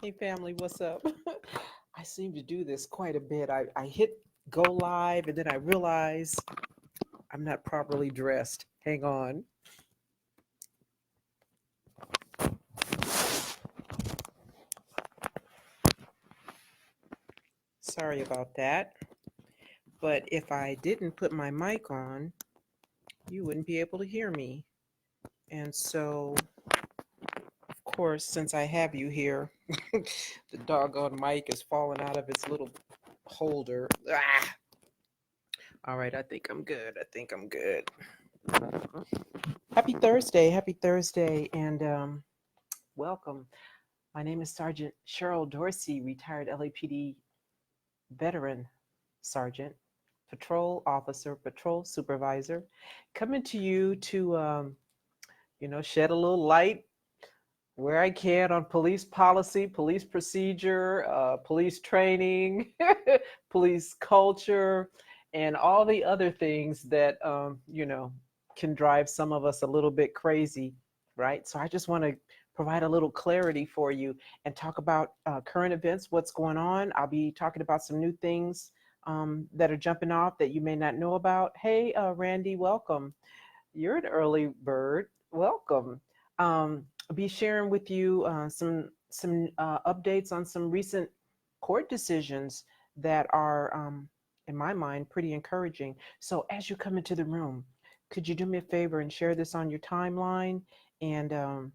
Hey family, what's up? I seem to do this quite a bit. I hit go live and then I realize I'm not properly dressed. Hang on. Sorry about that. But if I didn't put my mic on, you wouldn't be able to hear me. And so, of course, since I have you here, the doggone mic is falling out of its little holder. Ah! All right, I think I'm good. I think I'm good. Happy Thursday. Happy Thursday. And welcome. My name is Sergeant Cheryl Dorsey, retired LAPD veteran sergeant, patrol officer, patrol supervisor, coming to you to, shed a little light where I can on police policy, police procedure, police training, police culture, and all the other things that, can drive some of us a little bit crazy, right? So I just want to provide a little clarity for you and talk about current events, what's going on. I'll be talking about some new things that are jumping off that you may not know about. Hey, Randy, welcome. You're an early bird. Welcome. I'll be sharing with you some updates on some recent court decisions that are, in my mind, pretty encouraging. So as you come into the room, could you do me a favor and share this on your timeline? And I'm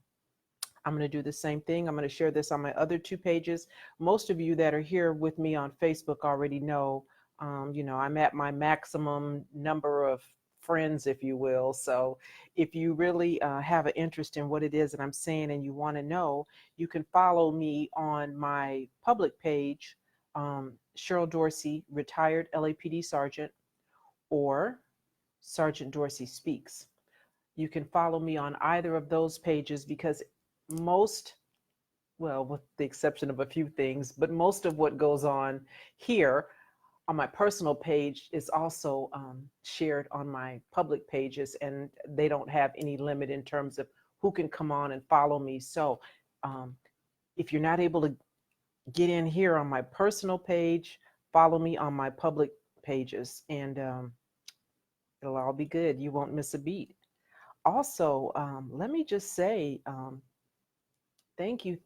going to do the same thing. I'm going to share this on my other two pages. Most of you that are here with me on Facebook already know, I'm at my maximum number of friends, if you will. So if you really have an interest in what it is that I'm saying and you want to know, you can follow me on my public page, Cheryl Dorsey, retired LAPD sergeant, or Sergeant Dorsey Speaks. You can follow me on either of those pages because most, well, with the exception of a few things, but most of what goes on here on my personal page is also shared on my public pages, and they don't have any limit in terms of who can come on and follow me. So um, if you're not able to get in here on my personal page, follow me on my public pages, and it'll all be good. You won't miss a beat. Also, let me just say thank you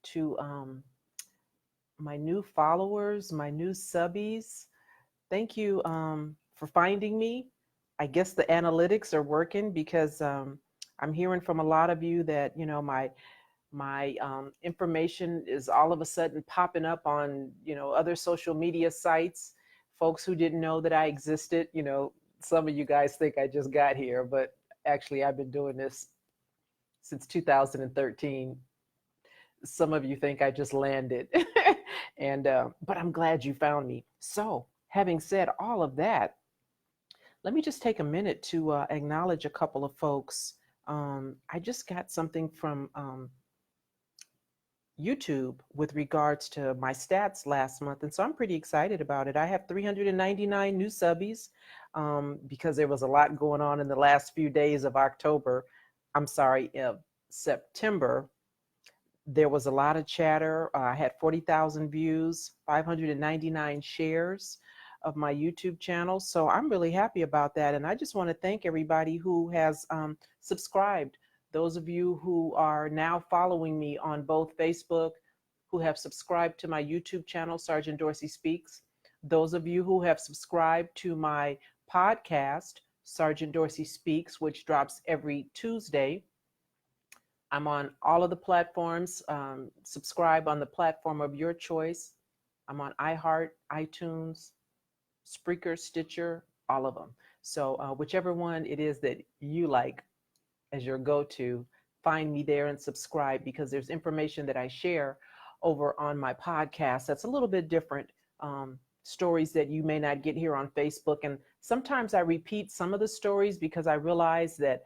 to my new followers, my new subbies. Thank you for finding me. I guess the analytics are working because I'm hearing from a lot of you that my information is all of a sudden popping up on other social media sites. Folks who didn't know that I existed. Some of you guys think I just got here, but actually I've been doing this since 2013. Some of you think I just landed, and but I'm glad you found me. So, having said all of that, let me just take a minute to acknowledge a couple of folks. I just got something from YouTube with regards to my stats last month, and so I'm pretty excited about it. I have 399 new subbies because there was a lot going on in the last few days of October. I'm sorry, September. There was a lot of chatter. I had 40,000 views, 599 shares of my YouTube channel. So I'm really happy about that. And I just want to thank everybody who has subscribed. Those of you who are now following me on both Facebook, who have subscribed to my YouTube channel, Sergeant Dorsey Speaks. Those of you who have subscribed to my podcast, Sergeant Dorsey Speaks, which drops every Tuesday. I'm on all of the platforms. Subscribe on the platform of your choice. I'm on iHeart, iTunes, Spreaker, Stitcher, all of them. So whichever one it is that you like as your go-to, find me there and subscribe, because there's information that I share over on my podcast that's a little bit different. Stories that you may not get here on Facebook. And sometimes I repeat some of the stories because I realize that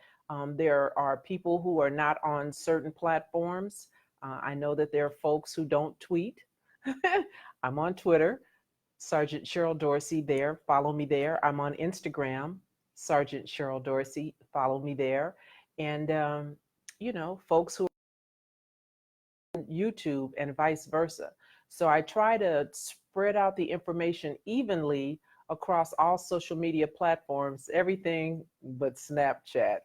there are people who are not on certain platforms. I know that there are folks who don't tweet. I'm on Twitter, Sergeant Cheryl Dorsey there. Follow me there. I'm on Instagram, Sergeant Cheryl Dorsey. Follow me there. And, folks who on YouTube and vice versa. So I try to spread out the information evenly across all social media platforms, everything but Snapchat.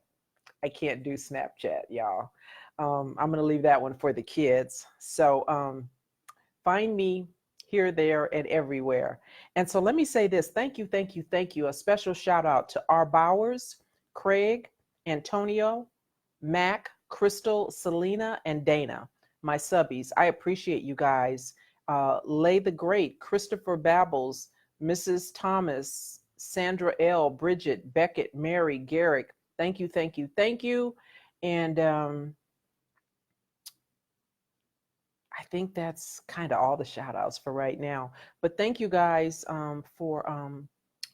I can't do Snapchat, y'all. I'm going to leave that one for the kids. So find me here, there, and everywhere. And so let me say this. Thank you, thank you, thank you. A special shout out to R. Bowers, Craig, Antonio, Mac, Crystal, Selena, and Dana, my subbies. I appreciate you guys. Lay the Great, Christopher Babbles, Mrs. Thomas, Sandra L., Bridget, Beckett, Mary, Garrick. Thank you, thank you, thank you. And I think that's kind of all the shout outs for right now. But thank you guys for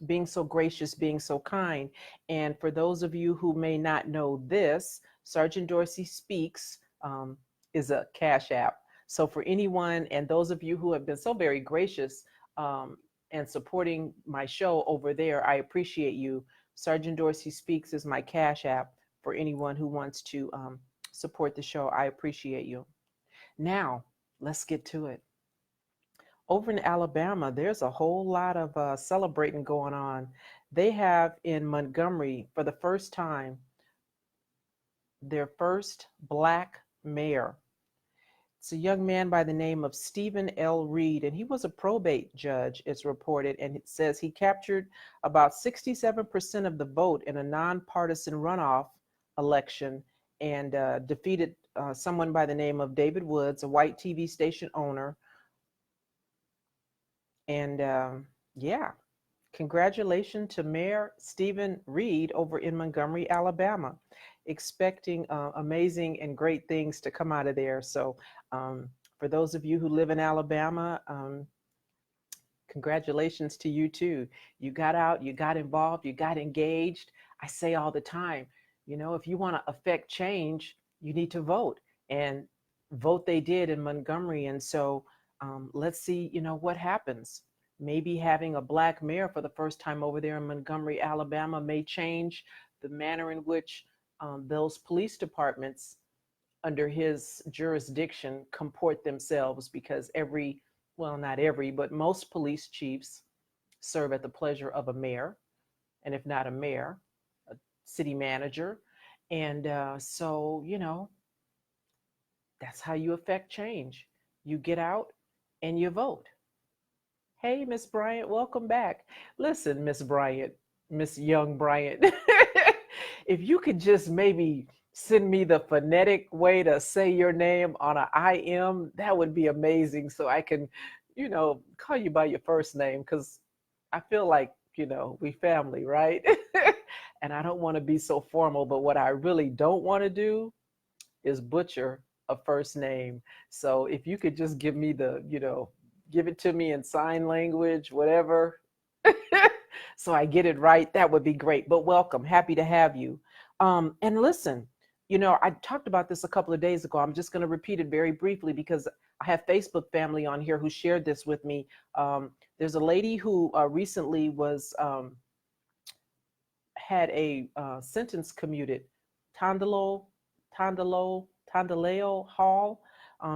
being so gracious, being so kind. And for those of you who may not know this, Sergeant Dorsey Speaks is a Cash App. So for anyone and those of you who have been so very gracious and supporting my show over there, I appreciate you. Sergeant Dorsey Speaks is my Cash App for anyone who wants to support the show. I appreciate you. Now, let's get to it. Over in Alabama, there's a whole lot of celebrating going on. They have in Montgomery, for the first time, their first Black mayor. It's a young man by the name of Stephen L. Reed, and he was a probate judge, it's reported, and it says he captured about 67% of the vote in a nonpartisan runoff election and defeated someone by the name of David Woods, a white TV station owner. And yeah, congratulations to Mayor Stephen Reed over in Montgomery, Alabama. Expecting amazing and great things to come out of there. So for those of you who live in Alabama, congratulations to you too. You got out, you got involved, you got engaged. I say all the time, you know, if you want to affect change, you need to vote. And vote they did in Montgomery. And so let's see, you know, what happens. Maybe having a Black mayor for the first time over there in Montgomery, Alabama may change the manner in which those police departments under his jurisdiction comport themselves, because well, not every, but most police chiefs serve at the pleasure of a mayor, and if not a mayor, a city manager. And so, you know, that's how you affect change. You get out and you vote. Hey, Miss Bryant, welcome back. Listen, Miss Bryant, Miss Young Bryant, if you could just maybe send me the phonetic way to say your name on an IM, that would be amazing. So I can, you know, call you by your first name, because I feel like, you know, we family, right? And I don't want to be so formal, but what I really don't want to do is butcher a first name. So if you could just give me the, you know, give it to me in sign language, whatever, so I get it right, that would be great. But welcome, happy to have you. And listen, you know, I talked about this a couple of days ago. I'm just going to repeat it very briefly because I have Facebook family on here who shared this with me. There's a lady who recently was had a sentence commuted, Tondaleo Hall.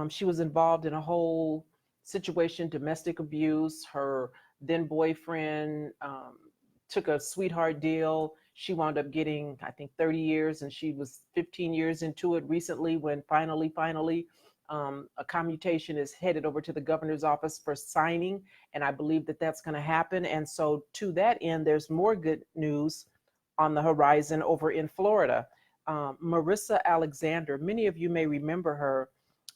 She was involved in a whole situation, domestic abuse. Her then boyfriend took a sweetheart deal. She wound up getting, I think, 30 years, and she was 15 years into it recently when finally, a commutation is headed over to the governor's office for signing, and I believe that that's going to happen. And so to that end, there's more good news on the horizon over in Florida. Marissa Alexander, many of you may remember her.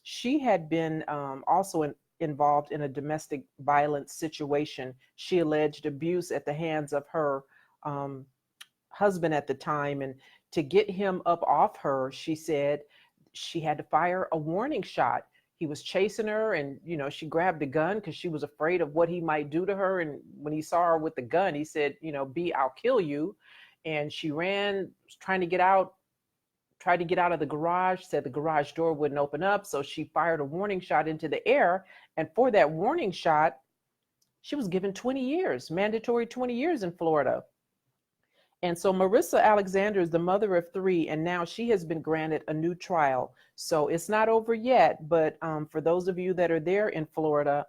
She had been also involved in a domestic violence situation. She alleged abuse at the hands of her husband at the time. And to get him up off her, she said she had to fire a warning shot. He was chasing her, and, you know, she grabbed a gun because she was afraid of what he might do to her. And when he saw her with the gun, he said, you know, B, I'll kill you. And she ran, trying to get out, tried to get out of the garage, said the garage door wouldn't open up. So she fired a warning shot into the air. And for that warning shot, she was given 20 years, mandatory 20 years in Florida. And so Marissa Alexander is the mother of three, and now she has been granted a new trial. So it's not over yet, but for those of you that are there in Florida,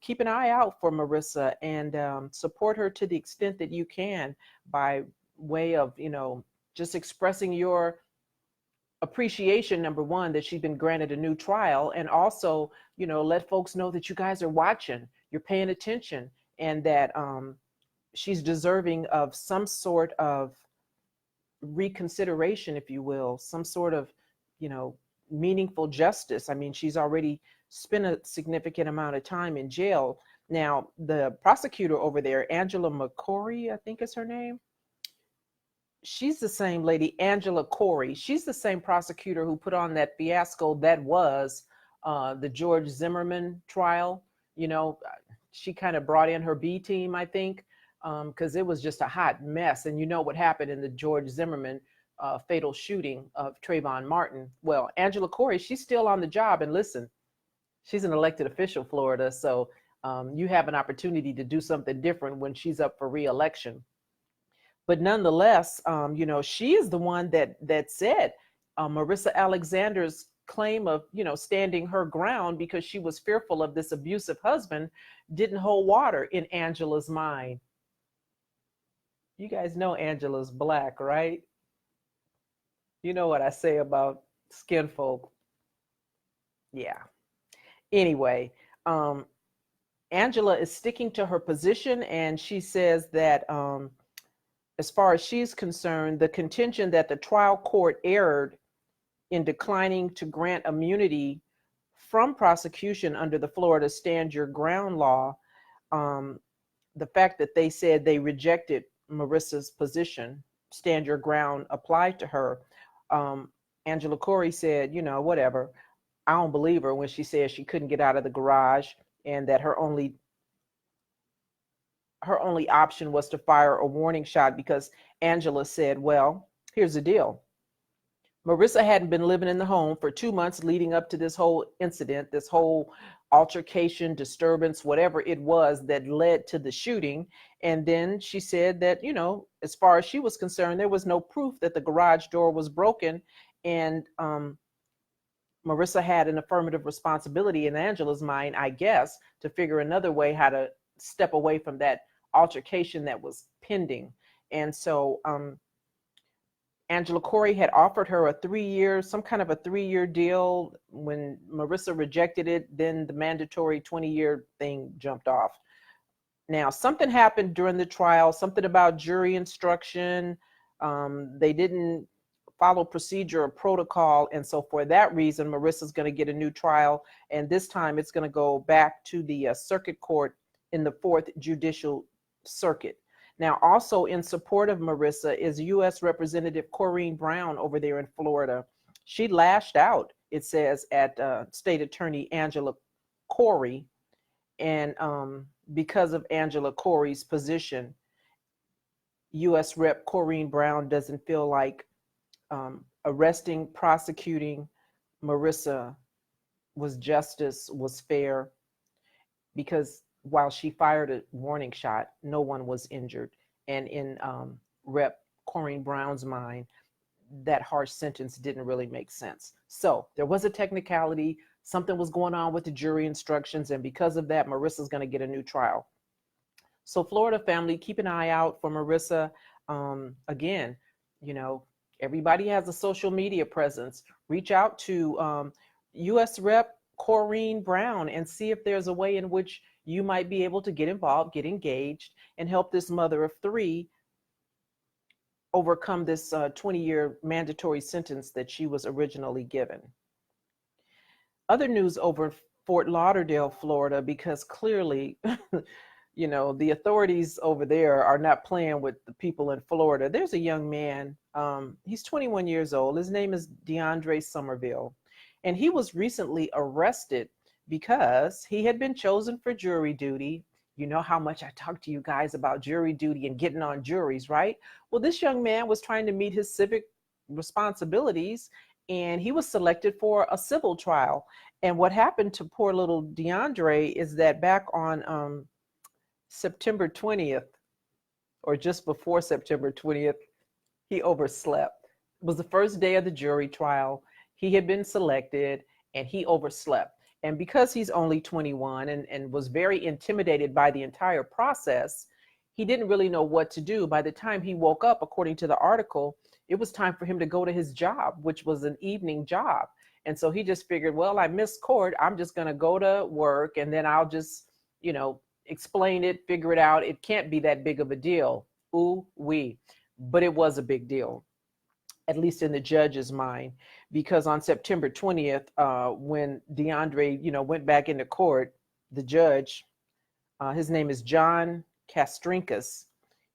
keep an eye out for Marissa and support her to the extent that you can by way of, just expressing your appreciation, number one, that she's been granted a new trial, and also, let folks know that you guys are watching, you're paying attention, and that she's deserving of some sort of reconsideration, if you will, some sort of, meaningful justice. I mean, she's already spent a significant amount of time in jail. Now, the prosecutor over there, Angela McCory, I think is her name. She's the same lady, Angela Corey. She's the same prosecutor who put on that fiasco that was the George Zimmerman trial. She kind of brought in her B team, I think, because it was just a hot mess. And you know what happened in the George Zimmerman fatal shooting of Trayvon Martin. Well, Angela Corey, she's still on the job. And listen, she's an elected official, Florida. So you have an opportunity to do something different when she's up for re-election. But nonetheless, she is the one that said Marissa Alexander's claim of, standing her ground because she was fearful of this abusive husband didn't hold water in Angela's mind. You guys know Angela's Black, right? You know what I say about skin folk. Yeah. Anyway, Angela is sticking to her position, and she says that as far as she's concerned, the contention that the trial court erred in declining to grant immunity from prosecution under the Florida Stand Your Ground law, the fact that they said they rejected Marissa's position, stand your ground applied to her. Angela Corey said, whatever. I don't believe her when she said she couldn't get out of the garage and that her only option was to fire a warning shot because Angela said, well, here's the deal. Marissa hadn't been living in the home for 2 months leading up to this whole incident, this whole altercation, disturbance, whatever it was that led to the shooting. And then she said that, as far as she was concerned, there was no proof that the garage door was broken. And Marissa had an affirmative responsibility in Angela's mind, I guess, to figure another way how to step away from that altercation that was pending. And so Angela Corey had offered her some kind of a 3-year deal. When Marissa rejected it, then the mandatory 20-year thing jumped off. Now, something happened during the trial, something about jury instruction. They didn't follow procedure or protocol. And so for that reason, Marissa's going to get a new trial. And this time it's going to go back to the circuit court in the 4th Judicial Circuit. Now, also in support of Marissa is U.S. Representative Corrine Brown over there in Florida. She lashed out, it says, at State Attorney Angela Corey. And because of Angela Corey's position, U.S. Rep. Corrine Brown doesn't feel like arresting, prosecuting Marissa was justice, was fair, because while she fired a warning shot, no one was injured. And in Rep. Corrine Brown's mind, that harsh sentence didn't really make sense. So there was a technicality, something was going on with the jury instructions, and because of that, Marissa's going to get a new trial. So Florida family, keep an eye out for Marissa. Again, everybody has a social media presence. Reach out to U.S. Rep. Corrine Brown and see if there's a way in which you might be able to get involved, get engaged, and help this mother of 3 overcome this 20-year mandatory sentence that she was originally given. Other news over Fort Lauderdale, Florida, because clearly, the authorities over there are not playing with the people in Florida. There's a young man, he's 21 years old. His name is Deandre Somerville. And he was recently arrested because he had been chosen for jury duty. You know how much I talk to you guys about jury duty and getting on juries, right? Well, this young man was trying to meet his civic responsibilities, and he was selected for a civil trial. And what happened to poor little Deandre is that back on September 20th, or just before September 20th, he overslept. It was the first day of the jury trial. He had been selected and he overslept. And because he's only 21 and was very intimidated by the entire process, he didn't really know what to do. By the time he woke up, according to the article, it was time for him to go to his job, which was an evening job. And so he just figured, well, I missed court. I'm just going to go to work and then I'll just, explain it, figure it out. It can't be that big of a deal. Ooh, wee. But it was a big deal, at least in the judge's mind, because on September 20th, when Deandre, went back into court, the judge, his name is John Castrinkas,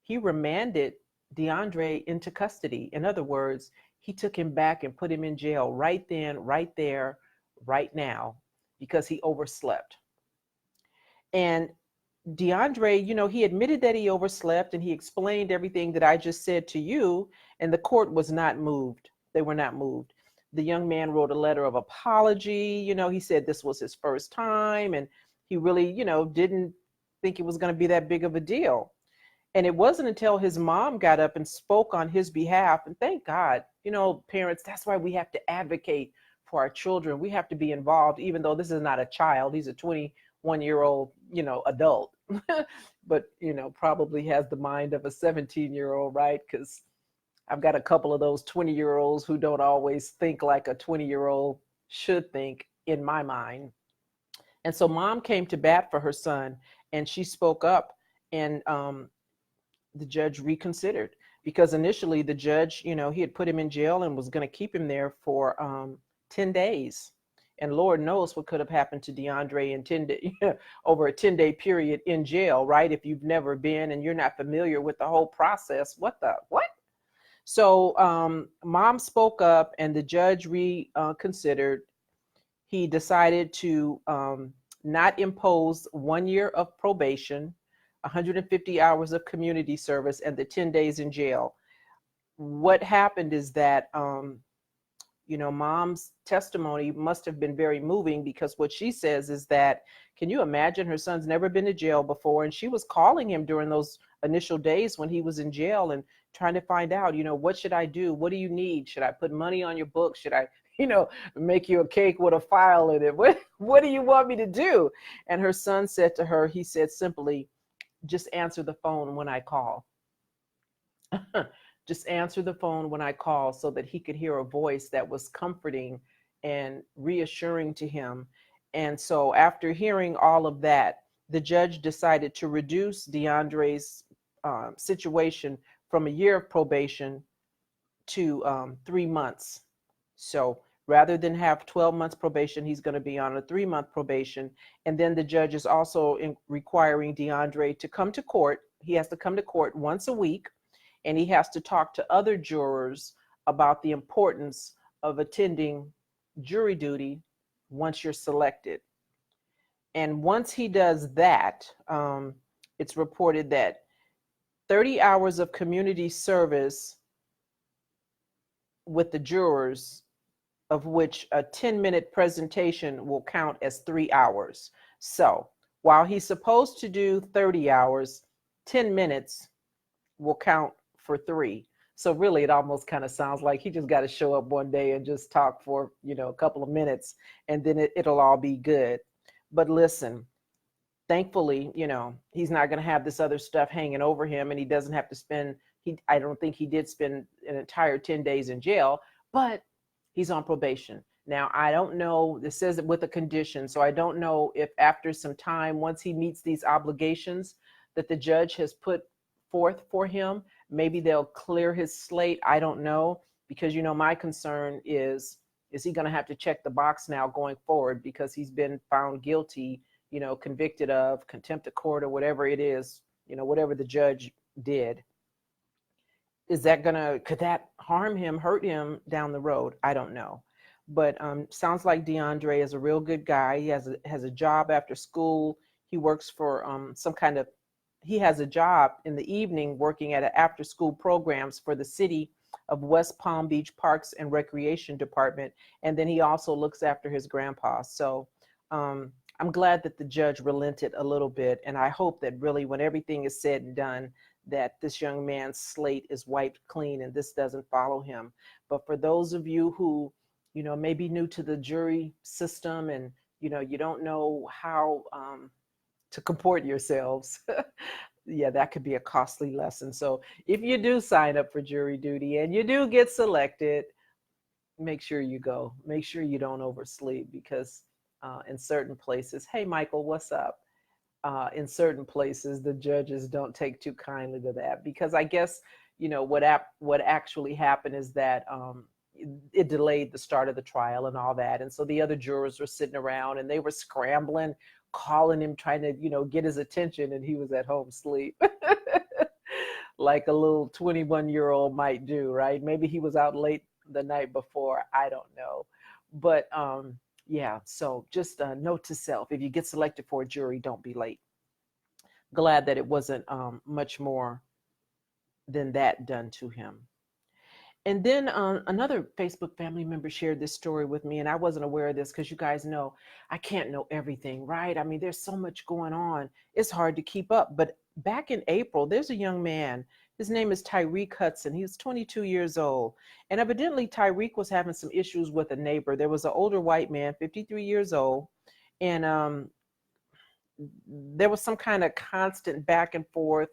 he remanded Deandre into custody. In other words, he took him back and put him in jail right then, right there, right now, because he overslept. And Deandre, he admitted that he overslept and he explained everything that I just said to you, and the court was not moved. They were not moved. The young man wrote a letter of apology. He said this was his first time and he really, didn't think it was going to be that big of a deal. And it wasn't until his mom got up and spoke on his behalf. And thank God, parents, that's why we have to advocate for our children. We have to be involved, even though this is not a child. He's a 21-year-old, adult, but, probably has the mind of a 17-year-old, right? Because I've got a couple of those 20-year-olds who don't always think like a 20-year-old should think, in my mind. And so mom came to bat for her son and she spoke up, and the judge reconsidered, because initially the judge, he had put him in jail and was going to keep him there for 10 days. And Lord knows what could have happened to Deandre in 10 days, over a 10-day period in jail, right? If you've never been and you're not familiar with the whole process, what? So mom spoke up and the judge reconsidered. He decided to not impose 1 year of probation, 150 hours of community service, and the 10 days in jail. What happened is that mom's testimony must have been very moving, because what she says is that, can you imagine, her son's never been to jail before, and she was calling him during those initial days when he was in jail and trying to find out, what should I do? What do you need? Should I put money on your book? Should I, make you a cake with a file in it? What do you want me to do? And her son said to her, he said simply, just answer the phone when I call. Just answer the phone when I call, so that he could hear a voice that was comforting and reassuring to him. And so after hearing all of that, the judge decided to reduce Deandre's situation from a year of probation to 3 months. So rather than have 12 months probation, he's going to be on a 3-month probation. And then the judge is also requiring Deandre to come to court. He has to come to court once a week. And he has to talk to other jurors about the importance of attending jury duty once you're selected. And once he does that, it's reported that 30 hours of community service with the jurors, of which a 10-minute presentation will count as 3 hours. So while he's supposed to do 30 hours, 10 minutes will count for 3. So really, it almost kind of sounds like he just got to show up one day and just talk for, a couple of minutes, and then it'll all be good. But listen, thankfully, he's not going to have this other stuff hanging over him, and he doesn't have to spend, I don't think he did spend an entire 10 days in jail, but he's on probation. Now, I don't know, this says it with a condition, so I don't know if after some time, once he meets these obligations that the judge has put forth for him, maybe they'll clear his slate. I don't know, because my concern is he going to have to check the box now going forward, because he's been found guilty, convicted of contempt of court or whatever it is, whatever the judge did. Is that could that harm him, hurt him down the road? I don't know. But sounds like Deandre is a real good guy. He has a job after school. He works for he has a job in the evening working at after school programs for the city of West Palm Beach Parks and Recreation Department. And then he also looks after his grandpa. So I'm glad that the judge relented a little bit. And I hope that really when everything is said and done, that this young man's slate is wiped clean and this doesn't follow him. But for those of you who, may be new to the jury system and, you don't know how to comport yourselves, yeah, that could be a costly lesson. So if you do sign up for jury duty and you do get selected, make sure you go. Make sure you don't oversleep, because in certain places, hey, Michael, what's up? In certain places, the judges don't take too kindly to that, because I guess, what actually happened is that it delayed the start of the trial and all that. And so the other jurors were sitting around and they were scrambling, calling him, trying to, get his attention, and he was at home asleep. Like a little 21-year-old might do, right? Maybe he was out late the night before. I don't know. But yeah, so just a note to self: if you get selected for a jury, don't be late. Glad that it wasn't much more than that done to him. And then another Facebook family member shared this story with me, and I wasn't aware of this, because you guys know I can't know everything, right? I mean, there's so much going on. It's hard to keep up. But back in April, there's a young man. His name is Tyreek Hudson. He was 22 years old. And evidently, Tyreek was having some issues with a neighbor. There was an older white man, 53 years old. And there was some kind of constant back and forth.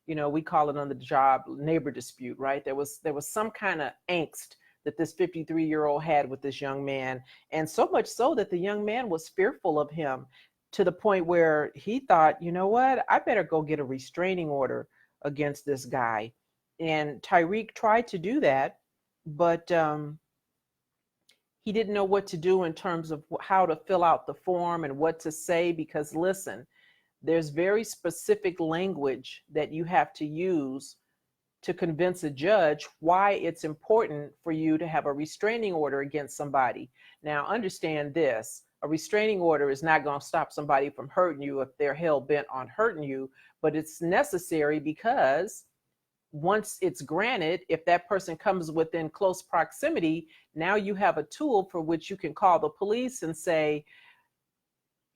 We call it on the job neighbor dispute, right? There was some kind of angst that this 53-year-old had with this young man. And so much so that the young man was fearful of him, to the point where he thought, you know what, I better go get a restraining order against this guy. And Tyreek tried to do that, but he didn't know what to do in terms of how to fill out the form and what to say, because listen, there's very specific language that you have to use to convince a judge why it's important for you to have a restraining order against somebody. Now, understand this: a restraining order is not going to stop somebody from hurting you if they're hell bent on hurting you, but it's necessary because once it's granted, if that person comes within close proximity, now you have a tool for which you can call the police and say,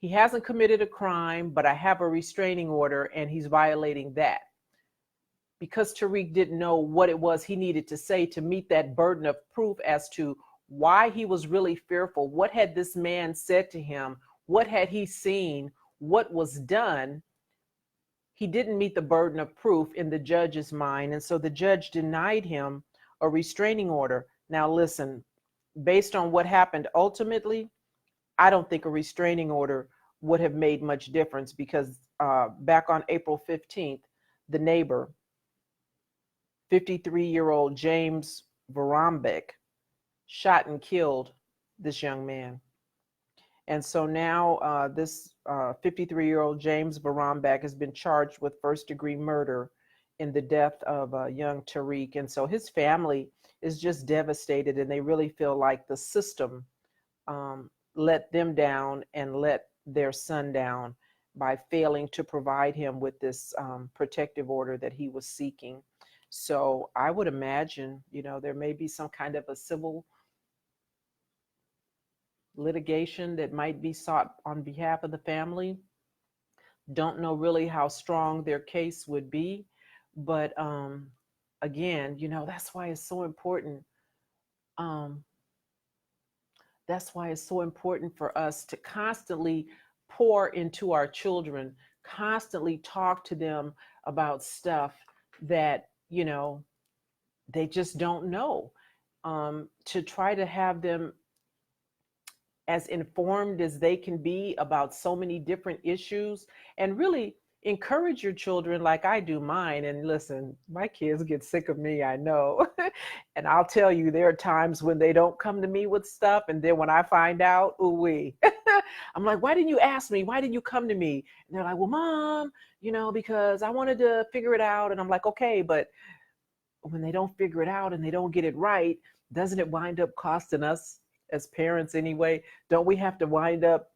he hasn't committed a crime, but I have a restraining order and he's violating that. Because Tariq didn't know what it was he needed to say to meet that burden of proof as to why he was really fearful. What had this man said to him? What had he seen? What was done? He didn't meet the burden of proof in the judge's mind. And so the judge denied him a restraining order. Now, listen, based on what happened ultimately, I don't think a restraining order would have made much difference, because back on April 15th, the neighbor, 53-year-old James Varambek, shot and killed this young man. And so now this 53-year-old James Varambek has been charged with first-degree murder in the death of young Tariq. And so his family is just devastated, and they really feel like the system let them down and let their son down by failing to provide him with this protective order that he was seeking. So I would imagine, there may be some kind of a civil litigation that might be sought on behalf of the family. Don't know really how strong their case would be, but again, that's why it's so important. That's why it's so important for us to constantly pour into our children, constantly talk to them about stuff that, they just don't know, to try to have them as informed as they can be about so many different issues, and really encourage your children like I do mine. And listen, my kids get sick of me, I know. And I'll tell you, there are times when they don't come to me with stuff, and then when I find out, ooh-wee. I'm like, why didn't you ask me? Why didn't you come to me? And they're like, well, Mom, because I wanted to figure it out. And I'm like, okay, but when they don't figure it out and they don't get it right, doesn't it wind up costing us as parents anyway? Don't we have to wind up,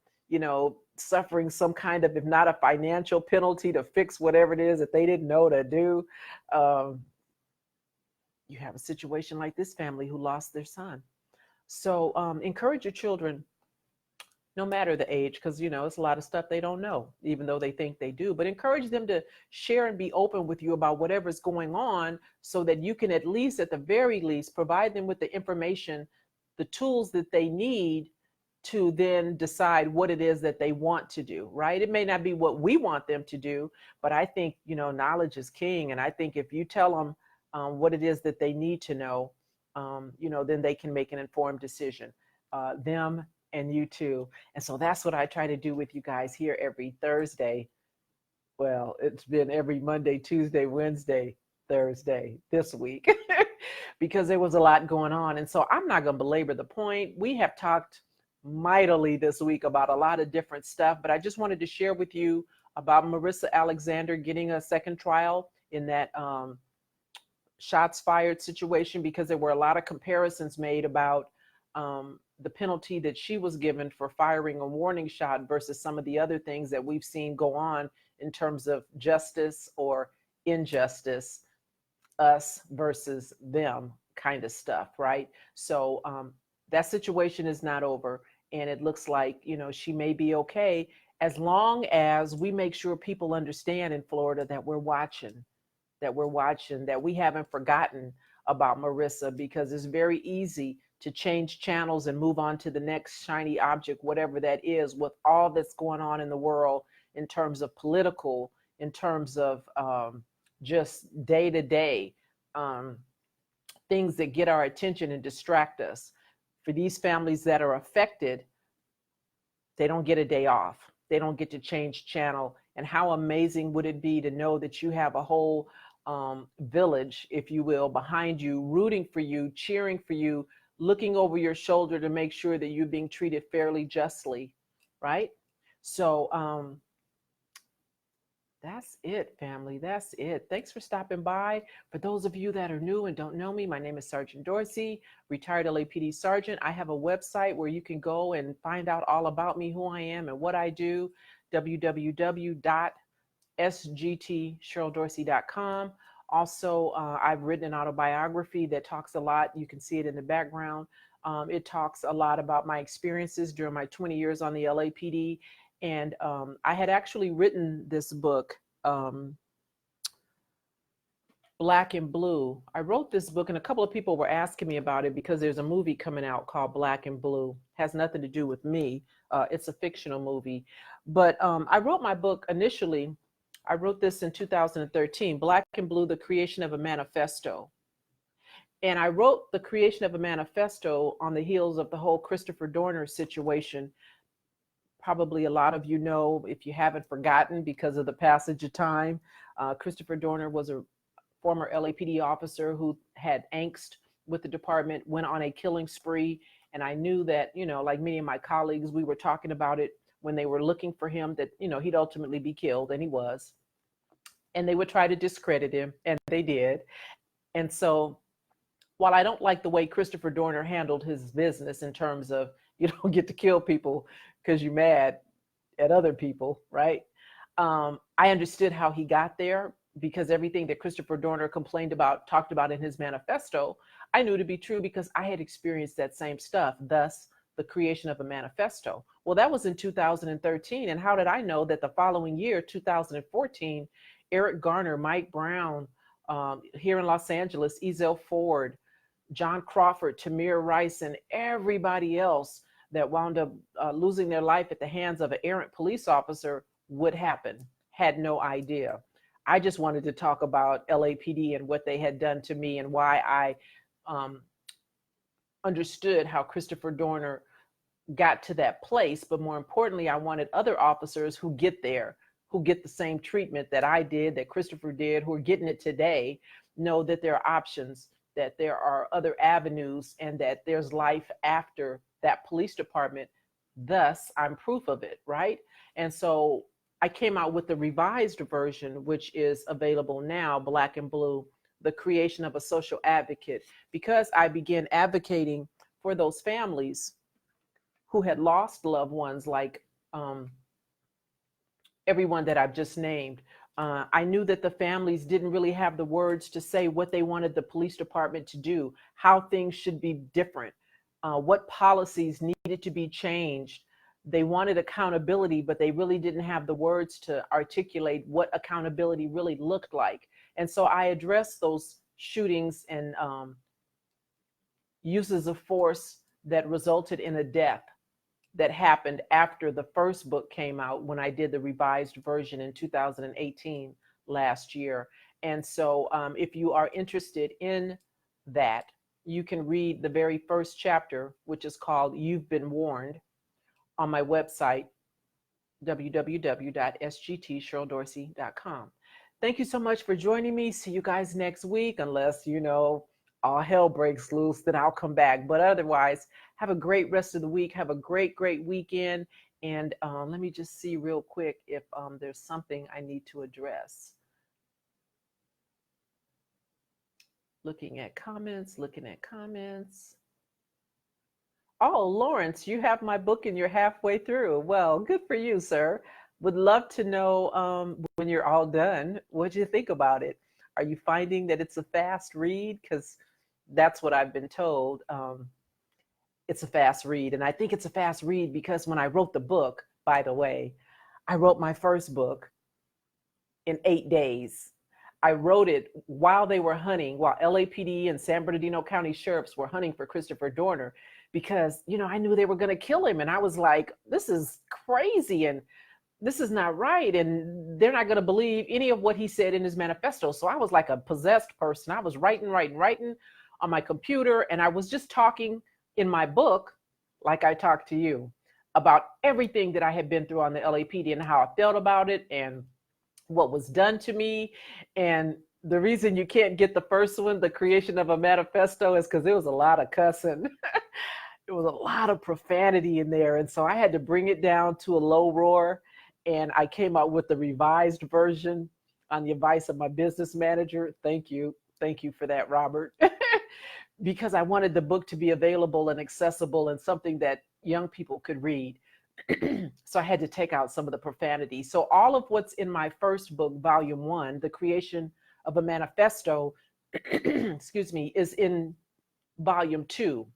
suffering some kind of, if not a financial penalty, to fix whatever it is that they didn't know to do? You have a situation like this family who lost their son. So encourage your children no matter the age, because it's a lot of stuff they don't know, even though they think they do. But encourage them to share and be open with you about whatever's going on, so that you can at least, at the very least, provide them with the information, the tools that they need to then decide what it is that they want to do, right? It may not be what we want them to do, but I think, knowledge is king. And I think if you tell them what it is that they need to know, then they can make an informed decision, them and you too. And so that's what I try to do with you guys here every Thursday. Well, it's been every Monday, Tuesday, Wednesday, Thursday this week because there was a lot going on. And so I'm not going to belabor the point. We have talked mightily this week about a lot of different stuff, but I just wanted to share with you about Marissa Alexander getting a second trial in that shots fired situation, because there were a lot of comparisons made about the penalty that she was given for firing a warning shot versus some of the other things that we've seen go on in terms of justice or injustice, us versus them kind of stuff, right? So that situation is not over. And it looks like, she may be okay, as long as we make sure people understand in Florida that we're watching, that we haven't forgotten about Marissa, because it's very easy to change channels and move on to the next shiny object, whatever that is, with all that's going on in the world in terms of political, in terms of just day-to-day things that get our attention and distract us. For these families that are affected, they don't get a day off. They don't get to change channel. And how amazing would it be to know that you have a whole village, if you will, behind you, rooting for you, cheering for you, looking over your shoulder to make sure that you're being treated fairly, justly, right? So that's it, family. That's it. Thanks for stopping by. For those of you that are new and don't know me, my name is Sergeant Dorsey, retired LAPD Sergeant. I have a website where you can go and find out all about me, who I am, and what I do, www.sgtcheryldorsey.com. Also, I've written an autobiography that talks a lot. You can see it in the background. It talks a lot about my experiences during my 20 years on the LAPD. And I had actually written this book, Black and Blue. I wrote this book, and a couple of people were asking me about it because there's a movie coming out called Black and Blue. Has nothing to do with me. It's a fictional movie. But I wrote my book initially. I wrote this in 2013, Black and Blue, The Creation of a Manifesto. And I wrote The Creation of a Manifesto on the heels of the whole Christopher Dorner situation. Probably a lot of you know, if you haven't forgotten because of the passage of time, Christopher Dorner was a former LAPD officer who had angst with the department, went on a killing spree. And I knew that, like many of my colleagues, we were talking about it when they were looking for him, that, he'd ultimately be killed, and he was. And they would try to discredit him, and they did. And so while I don't like the way Christopher Dorner handled his business in terms of you don't get to kill people because you're mad at other people, right? I understood how he got there, because everything that Christopher Dorner talked about in his manifesto, I knew to be true because I had experienced that same stuff, thus the creation of a manifesto. Well, that was in 2013. And how did I know that the following year, 2014, Eric Garner, Mike Brown, here in Los Angeles, Ezell Ford, John Crawford, Tamir Rice, and everybody else that wound up losing their life at the hands of an errant police officer would happen? Had no idea. I just wanted to talk about LAPD and what they had done to me, and why I understood how Christopher Dorner got to that place. But more importantly, I wanted other officers who get there, who get the same treatment that I did, that Christopher did, who are getting it today, know that there are options, that there are other avenues, and that there's life after that police department. Thus, I'm proof of it, right? And so I came out with the revised version, which is available now, Black and Blue, The Creation of a Social Advocate, because I began advocating for those families who had lost loved ones, like everyone that I've just named. I knew that the families didn't really have the words to say what they wanted the police department to do, how things should be different, what policies needed to be changed, they wanted accountability, but they really didn't have the words to articulate what accountability really looked like. And so I addressed those shootings and uses of force that resulted in a death that happened after the first book came out, when I did the revised version in 2018 last year. And so if you are interested in that, you can read the very first chapter, which is called You've Been Warned, on my website, www.sgtcheryldorsey.com. Thank you so much for joining me. See you guys next week, unless, all hell breaks loose, then I'll come back. But otherwise, have a great rest of the week. Have a great, great weekend. And let me just see real quick if there's something I need to address. Looking at comments. Oh, Lawrence, you have my book and you're halfway through. Well, good for you, sir. Would love to know when you're all done, what you think about it. Are you finding that it's a fast read? Because that's what I've been told. It's a fast read. And I think it's a fast read because when I wrote the book, by the way, I wrote my first book in 8 days. I wrote it while they were hunting, while LAPD and San Bernardino County sheriffs were hunting for Christopher Dorner, because, I knew they were going to kill him. And I was like, this is crazy. And this is not right. And they're not going to believe any of what he said in his manifesto. So I was like a possessed person. I was writing on my computer. And I was just talking in my book, like I talked to you, about everything that I had been through on the LAPD and how I felt about it and what was done to me. And the reason you can't get the first one, The Creation of a Manifesto, is because there was a lot of cussing. There was a lot of profanity in there. And so I had to bring it down to a low roar. And I came out with the revised version on the advice of my business manager. Thank you. Thank you for that, Robert. Because I wanted the book to be available and accessible and something that young people could read. So I had to take out some of the profanity. So all of what's in my first book, volume 1, The Creation of a Manifesto, excuse me, is in volume 2.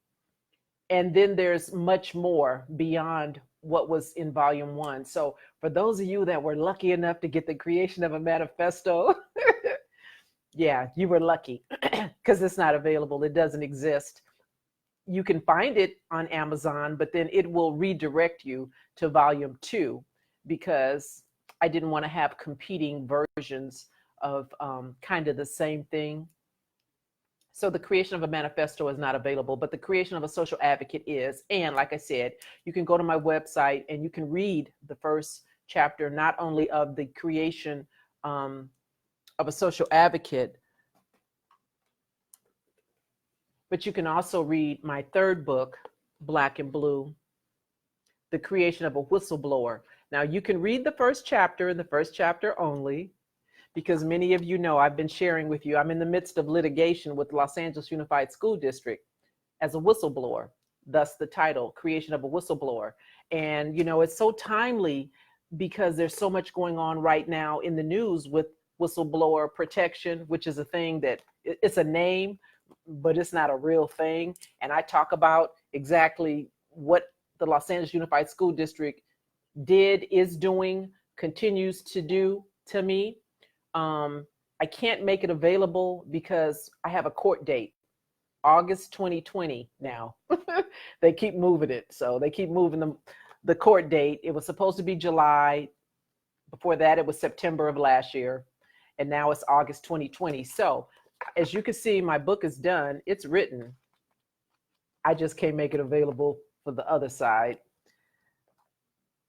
And then there's much more beyond what was in volume 1. So for those of you that were lucky enough to get The Creation of a Manifesto, yeah, you were lucky, because it's not available. It doesn't exist. You can find it on Amazon, but then it will redirect you to volume 2, because I didn't want to have competing versions of kind of the same thing. So The Creation of a Manifesto is not available, but The Creation of a Social Advocate is. And like I said, you can go to my website and you can read the first chapter, not only of The Creation of a Social Advocate, but you can also read my third book, Black and Blue, The Creation of a Whistleblower. Now you can read the first chapter and the first chapter only, because many of you know I've been sharing with you, I'm in the midst of litigation with Los Angeles Unified School District as a whistleblower, thus the title, Creation of a Whistleblower. And, it's so timely because there's so much going on right now in the news with whistleblower protection, which is a thing that it's a name, but it's not a real thing. And I talk about exactly what the Los Angeles Unified School District did, is doing, continues to do to me. I can't make it available because I have a court date, August 2020 now. They keep moving it. So they keep moving the court date. It was supposed to be July. Before that, it was September of last year. And now it's August 2020. So as you can see, my book is done. It's written. I just can't make it available for the other side.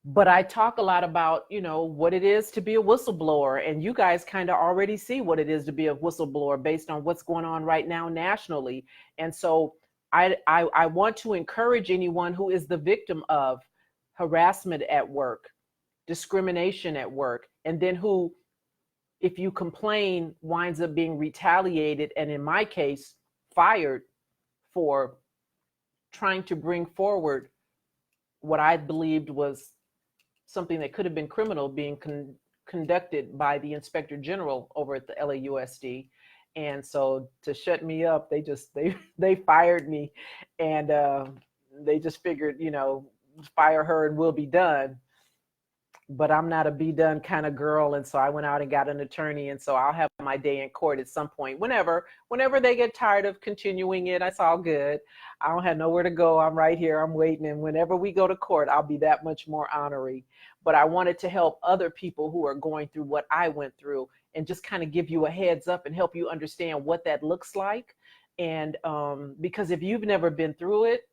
But I talk a lot about, what it is to be a whistleblower. And you guys kind of already see what it is to be a whistleblower based on what's going on right now nationally. And so I want to encourage anyone who is the victim of harassment at work, discrimination at work, and then who, if you complain, winds up being retaliated, and in my case, fired for trying to bring forward what I believed was something that could have been criminal being conducted by the Inspector General over at the LAUSD. And so to shut me up, they fired me, and they just figured, fire her and we'll be done. But I'm not a be done kind of girl. And so I went out and got an attorney. And so I'll have my day in court at some point, whenever they get tired of continuing it. That's all good. I don't have nowhere to go. I'm right here. I'm waiting. And whenever we go to court, I'll be that much more honorary. But I wanted to help other people who are going through what I went through and just kind of give you a heads up and help you understand what that looks like. And because if you've never been through it,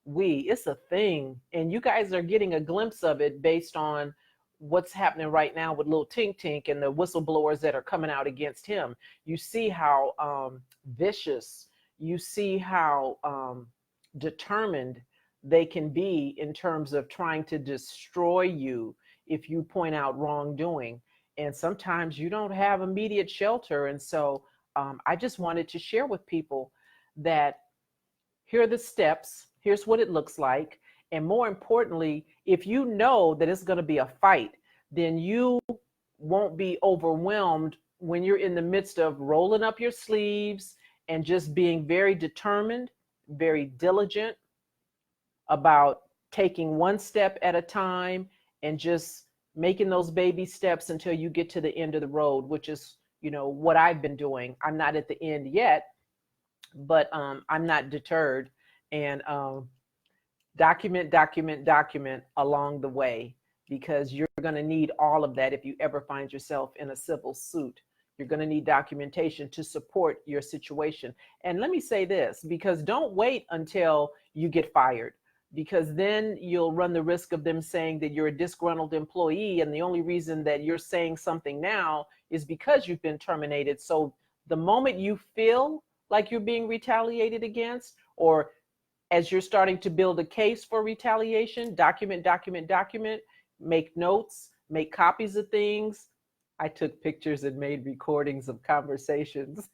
it's a thing. And you guys are getting a glimpse of it based on what's happening right now with Lil Tink Tink and the whistleblowers that are coming out against him. You see how vicious, you see how determined they can be in terms of trying to destroy you if you point out wrongdoing. And sometimes you don't have immediate shelter. And so I just wanted to share with people that here are the steps. Here's what it looks like. And more importantly, if you know that it's going to be a fight, then you won't be overwhelmed when you're in the midst of rolling up your sleeves and just being very determined, very diligent about taking one step at a time and just making those baby steps until you get to the end of the road, which is, what I've been doing. I'm not at the end yet, but I'm not deterred. And document along the way, because you're going to need all of that if you ever find yourself in a civil suit. You're going to need documentation to support your situation. And let me say this, because don't wait until you get fired, because then you'll run the risk of them saying that you're a disgruntled employee. And the only reason that you're saying something now is because you've been terminated. So the moment you feel like you're being retaliated against, or as you're starting to build a case for retaliation, document, make notes, make copies of things. I took pictures and made recordings of conversations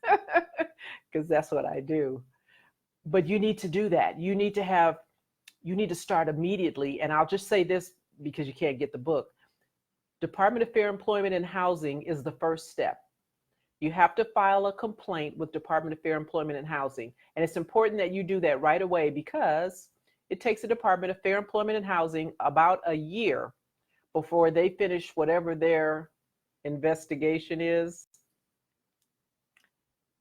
because that's what I do. But you need to do that. You need to start immediately. And I'll just say this because you can't get the book. Department of Fair Employment and Housing is the first step. You have to file a complaint with Department of Fair Employment and Housing. And it's important that you do that right away, because it takes the Department of Fair Employment and Housing about a year before they finish whatever their investigation is.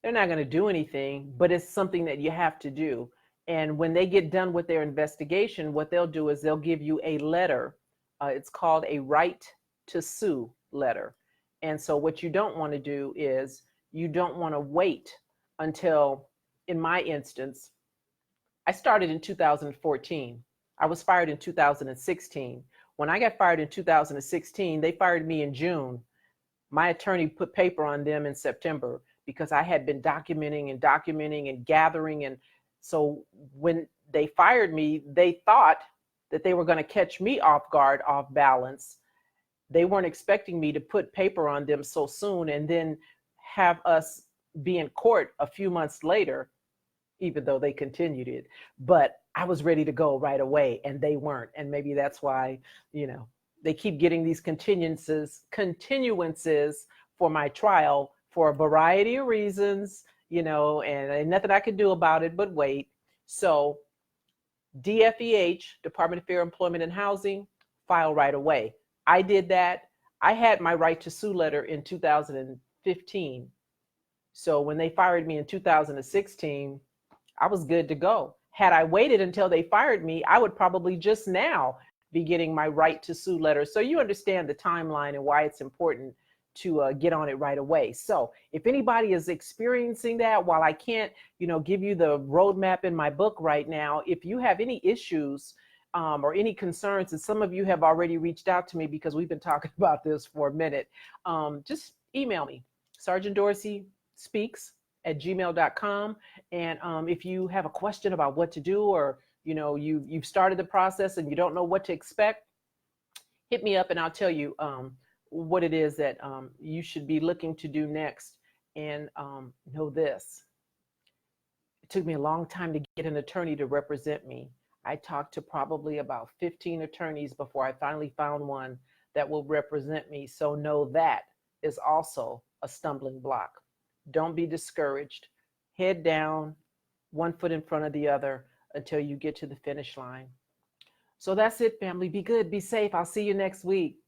They're not going to do anything, but it's something that you have to do. And when they get done with their investigation, what they'll do is they'll give you a letter. It's called a right to sue letter. And so what you don't want to do is you don't want to wait until, in my instance, I started in 2014. I was fired in 2016. When I got fired in 2016, they fired me in June. My attorney put paper on them in September because I had been documenting and gathering. And so when they fired me, they thought that they were going to catch me off guard, off balance. They weren't expecting me to put paper on them so soon and then have us be in court a few months later, even though they continued it. But I was ready to go right away and they weren't. And maybe that's why, they keep getting these continuances for my trial for a variety of reasons, and nothing I could do about it but wait. So DFEH, Department of Fair Employment and Housing, file right away. I did that. I had my right to sue letter in 2015. So when they fired me in 2016, I was good to go. Had I waited until they fired me, I would probably just now be getting my right to sue letter. So you understand the timeline and why it's important to get on it right away. So if anybody is experiencing that, while I can't, give you the roadmap in my book right now, if you have any issues or any concerns, and some of you have already reached out to me because we've been talking about this for a minute, just email me, sergeantdorsey.speaks@gmail.com. And if you have a question about what to do, or you've started the process and you don't know what to expect, hit me up and I'll tell you what it is that you should be looking to do next. And know this, it took me a long time to get an attorney to represent me. I talked to probably about 15 attorneys before I finally found one that will represent me. So know that is also a stumbling block. Don't be discouraged. Head down, one foot in front of the other until you get to the finish line. So that's it, family. Be good, be safe. I'll see you next week.